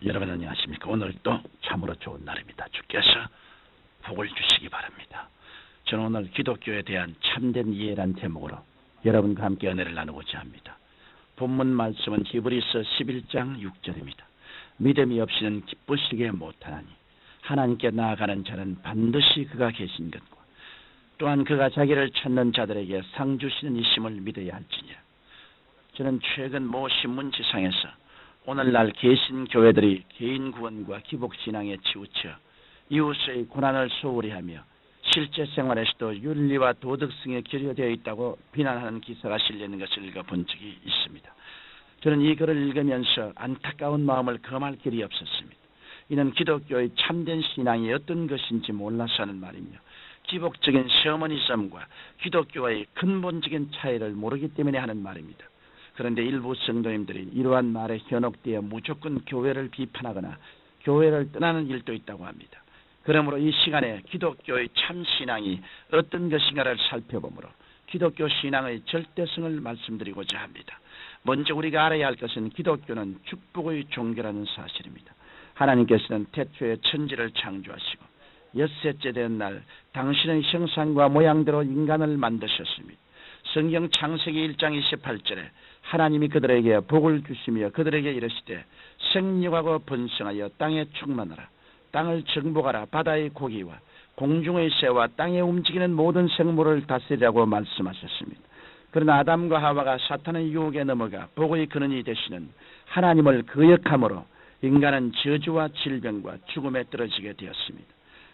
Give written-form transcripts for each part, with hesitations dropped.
여러분 안녕하십니까? 오늘도 참으로 좋은 날입니다. 주께서 복을 주시기 바랍니다. 저는 오늘 기독교에 대한 참된 이해란 제목으로 여러분과 함께 은혜를 나누고자 합니다. 본문 말씀은 히브리서 11장 6절입니다. 믿음이 없이는 기쁘시게 못하나니 하나님께 나아가는 자는 반드시 그가 계신 것과 또한 그가 자기를 찾는 자들에게 상 주시는 이심을 믿어야 할지니라. 저는 최근 모 신문지상에서 오늘날 계신 교회들이 개인 구원과 기복신앙에 치우쳐 이웃의 고난을 소홀히 하며 실제 생활에서도 윤리와 도덕성에 결여되어 있다고 비난하는 기사가 실리는 것을 읽어본 적이 있습니다. 저는 이 글을 읽으면서 안타까운 마음을 금할 길이 없었습니다. 이는 기독교의 참된 신앙이 어떤 것인지 몰라서 하는 말이며 기복적인 셔머니즘과 기독교와의 근본적인 차이를 모르기 때문에 하는 말입니다. 그런데 일부 성도님들이 이러한 말에 현혹되어 무조건 교회를 비판하거나 교회를 떠나는 일도 있다고 합니다. 그러므로 이 시간에 기독교의 참신앙이 어떤 것인가를 살펴보므로 기독교 신앙의 절대성을 말씀드리고자 합니다. 먼저 우리가 알아야 할 것은 기독교는 축복의 종교라는 사실입니다. 하나님께서는 태초에 천지를 창조하시고 엿새째 된 날 당신의 형상과 모양대로 인간을 만드셨습니다. 성경 창세기 1장 28절에 하나님이 그들에게 복을 주시며 그들에게 이르시되 생육하고 번성하여 땅에 충만하라. 땅을 정복하라. 바다의 고기와 공중의 새와 땅에 움직이는 모든 생물을 다스리라고 말씀하셨습니다. 그러나 아담과 하와가 사탄의 유혹에 넘어가 복의 근원이 되시는 하나님을 거역함으로 인간은 저주와 질병과 죽음에 떨어지게 되었습니다.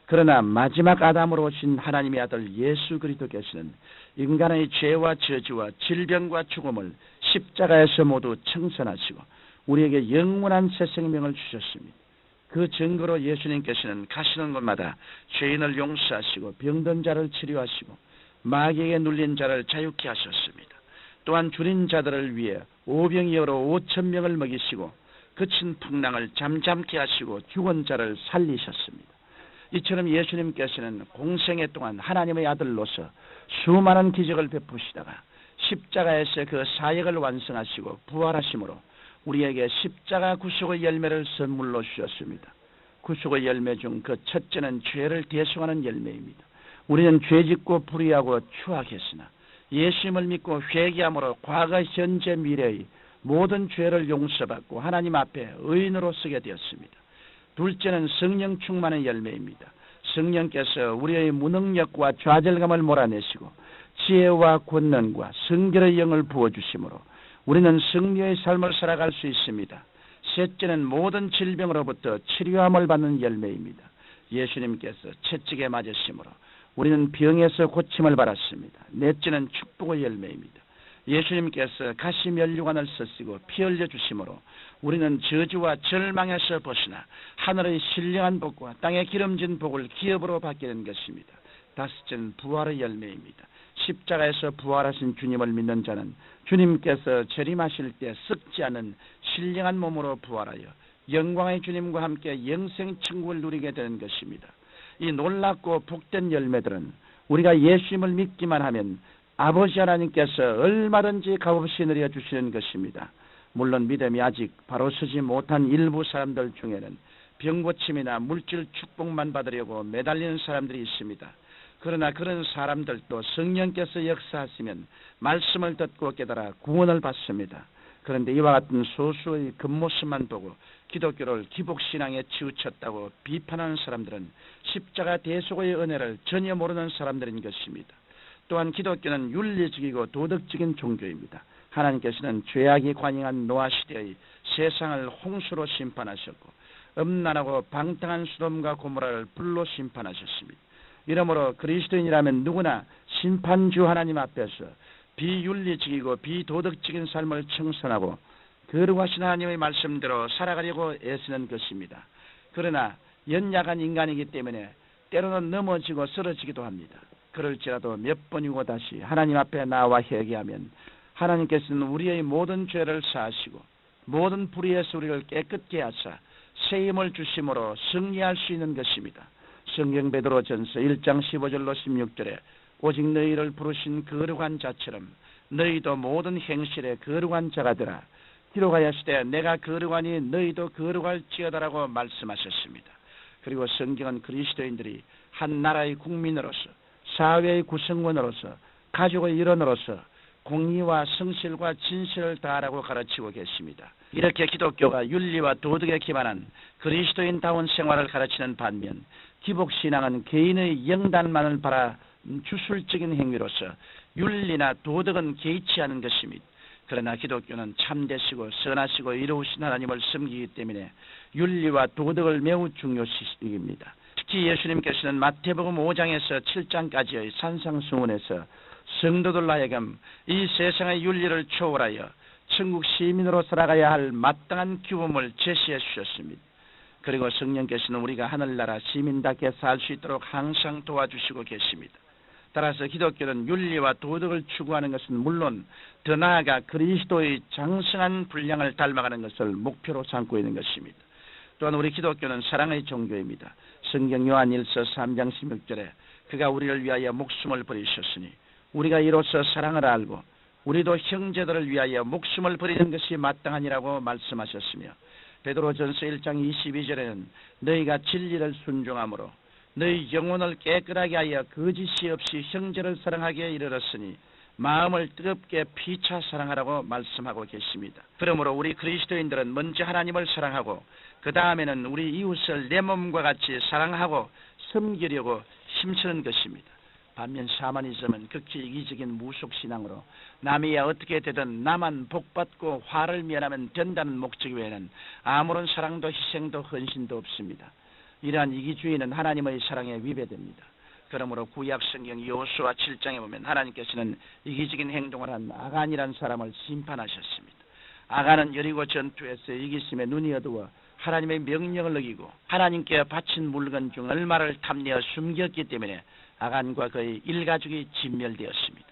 그러나 마지막 아담으로 오신 하나님의 아들 예수 그리스도께서는 인간의 죄와 저주와 질병과 죽음을 십자가에서 모두 청산하시고 우리에게 영원한 새 생명을 주셨습니다. 그 증거로 예수님께서는 가시는 곳마다 죄인을 용서하시고 병든 자를 치료하시고 마귀에게 눌린 자를 자유케 하셨습니다. 또한 줄인 자들을 위해 오병이어로 5,000명을 먹이시고 그친 풍랑을 잠잠케 하시고 죽은 자를 살리셨습니다. 이처럼 예수님께서는 공생애 동안 하나님의 아들로서 수많은 기적을 베푸시다가 십자가에서 그 사역을 완성하시고 부활하심으로 우리에게 십자가 구속의 열매를 선물로 주셨습니다. 구속의 열매 중 그 첫째는 죄를 대속하는 열매입니다. 우리는 죄짓고 불의하고 추악했으나 예수님을 믿고 회개함으로 과거, 현재, 미래의 모든 죄를 용서받고 하나님 앞에 의인으로 서게 되었습니다. 둘째는 성령 충만의 열매입니다. 성령께서 우리의 무능력과 좌절감을 몰아내시고 지혜와 권능과 성결의 영을 부어주심으로 우리는 승리의 삶을 살아갈 수 있습니다. 셋째는 모든 질병으로부터 치료함을 받는 열매입니다. 예수님께서 채찍에 맞으심으로 우리는 병에서 고침을 받았습니다. 넷째는 축복의 열매입니다. 예수님께서 가시면류관을 쓰시고 피 흘려주심으로 우리는 저주와 절망에서 벗어나 하늘의 신령한 복과 땅에 기름진 복을 기업으로 받게 된 것입니다. 다섯째는 부활의 열매입니다. 십자가에서 부활하신 주님을 믿는 자는 주님께서 재림하실 때 썩지 않은 신령한 몸으로 부활하여 영광의 주님과 함께 영생 천국을 누리게 되는 것입니다. 이 놀랍고 복된 열매들은 우리가 예수님을 믿기만 하면 아버지 하나님께서 얼마든지 값없이 내려주시는 것입니다. 물론 믿음이 아직 바로 서지 못한 일부 사람들 중에는 병고침이나 물질 축복만 받으려고 매달리는 사람들이 있습니다. 그러나 그런 사람들도 성령께서 역사하시면 말씀을 듣고 깨달아 구원을 받습니다. 그런데 이와 같은 소수의 겉모습만 보고 기독교를 기복신앙에 치우쳤다고 비판하는 사람들은 십자가 대속의 은혜를 전혀 모르는 사람들인 것입니다. 또한 기독교는 윤리적이고 도덕적인 종교입니다. 하나님께서는 죄악이 관영한 노아 시대의 세상을 홍수로 심판하셨고 음란하고 방탕한 소돔과 고모라를 불로 심판하셨습니다. 이러므로 그리스도인이라면 누구나 심판주 하나님 앞에서 비윤리적이고 비도덕적인 삶을 청산하고 거룩하신 하나님의 말씀대로 살아가려고 애쓰는 것입니다. 그러나 연약한 인간이기 때문에 때로는 넘어지고 쓰러지기도 합니다. 그럴지라도 몇 번이고 다시 하나님 앞에 나와 회개하면 하나님께서는 우리의 모든 죄를 사하시고 모든 불의에서 우리를 깨끗게 하사 새 힘을 주심으로 승리할 수 있는 것입니다. 성경 베드로전서 1장 15절로 16절에 오직 너희를 부르신 거룩한 자처럼 너희도 모든 행실에 거룩한 자가 되라. 기록하였으되 내가 거룩하니 너희도 거룩할지어다라고 말씀하셨습니다. 그리고 성경은 그리스도인들이 한 나라의 국민으로서, 사회의 구성원으로서, 가족의 일원으로서 공의와 성실과 진실을 다하라고 가르치고 계십니다. 이렇게 기독교가 윤리와 도덕에 기반한 그리스도인다운 생활을 가르치는 반면 기복신앙은 개인의 영단만을 바라 주술적인 행위로서 윤리나 도덕은 개의치 않은 것입니다. 그러나 기독교는 참되시고 선하시고 이로우신 하나님을 섬기기 때문에 윤리와 도덕을 매우 중요시 여깁니다. 특히 예수님께서는 마태복음 5장에서 7장까지의 산상수훈에서 성도들 하여금 이 세상의 윤리를 초월하여 천국 시민으로 살아가야 할 마땅한 규범을 제시해 주셨습니다. 그리고 성령께서는 우리가 하늘나라 시민답게 살 수 있도록 항상 도와주시고 계십니다. 따라서 기독교는 윤리와 도덕을 추구하는 것은 물론 더 나아가 그리스도의 장성한 분량을 닮아가는 것을 목표로 삼고 있는 것입니다. 또한 우리 기독교는 사랑의 종교입니다. 성경 요한일서 3장 16절에 그가 우리를 위하여 목숨을 버리셨으니 우리가 이로써 사랑을 알고 우리도 형제들을 위하여 목숨을 버리는 것이 마땅하니라고 말씀하셨으며 베드로전서 1장 22절에는 너희가 진리를 순종함으로 너희 영혼을 깨끗하게 하여 거짓이 없이 형제를 사랑하게 이르렀으니 마음을 뜨겁게 피차 사랑하라고 말씀하고 계십니다. 그러므로 우리 그리스도인들은 먼저 하나님을 사랑하고 그 다음에는 우리 이웃을 내 몸과 같이 사랑하고 섬기려고 힘쓰는 것입니다. 반면 샤머니즘은 극히 이기적인 무속신앙으로 남이야 어떻게 되든 나만 복받고 화를 면하면 된다는 목적 외에는 아무런 사랑도 희생도 헌신도 없습니다. 이러한 이기주의는 하나님의 사랑에 위배됩니다. 그러므로 구약 성경 여호수아 7장에 보면 하나님께서는 이기적인 행동을 한 아간이라는 사람을 심판하셨습니다. 아간은 여리고 전투에서 이기심에 눈이 어두워 하나님의 명령을 어기고 하나님께 바친 물건 중 얼마를 탐내어 숨겼기 때문에 아간과 그의 일가족이 진멸되었습니다.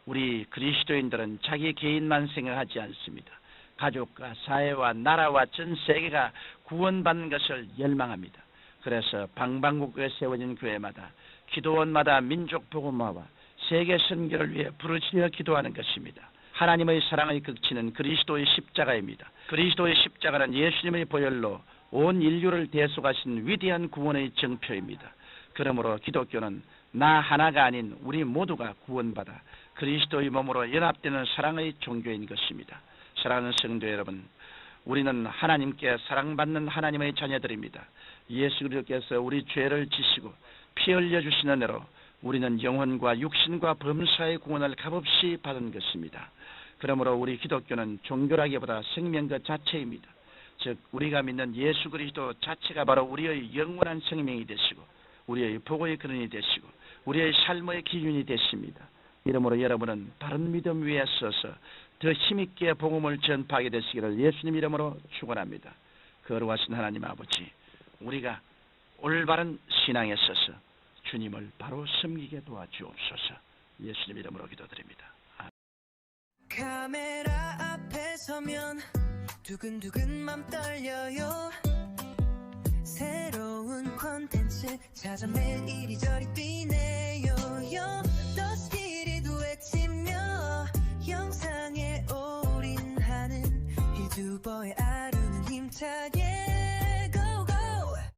우리 그리스도인들은 자기 개인만 생각하지 않습니다. 가족과 사회와 나라와 전 세계가 구원받는 것을 열망합니다. 그래서 방방곡곡에 세워진 교회마다 기도원마다 민족 복음화와 세계 선교를 위해 부르짖어 기도하는 것입니다. 하나님의 사랑의 극치는 그리스도의 십자가입니다. 그리스도의 십자가는 예수님의 보혈로 온 인류를 대속하신 위대한 구원의 정표입니다. 그러므로 기독교는 나 하나가 아닌 우리 모두가 구원받아 그리스도의 몸으로 연합되는 사랑의 종교인 것입니다. 사랑하는 성도 여러분, 우리는 하나님께 사랑받는 하나님의 자녀들입니다. 예수 그리스도께서 우리 죄를 지시고 피 흘려주시는 대로 우리는 영혼과 육신과 범사의 구원을 값없이 받은 것입니다. 그러므로 우리 기독교는 종교라기보다 생명 그 자체입니다. 즉 우리가 믿는 예수 그리스도 자체가 바로 우리의 영원한 생명이 되시고 우리의 복의 근원이 되시고 우리의 삶의 기준이 되십니다. 이러므로 여러분은 바른 믿음 위에 서서 더 힘있게 복음을 전파하게 되시기를 예수님 이름으로 축원합니다. 거룩하신 하나님 아버지, 우리가 올바른 신앙에 서서 주님을 바로 섬기게 도와주옵소서. 예수님 이름으로 기도드립니다. 아멘. 카메라 앞에 서면 두근두근 맘 떨려요. 새로운 콘텐츠 찾아 매일 이리저리 뛰네요. 더 스피릿 외치며 영상에 올인하는 유튜버의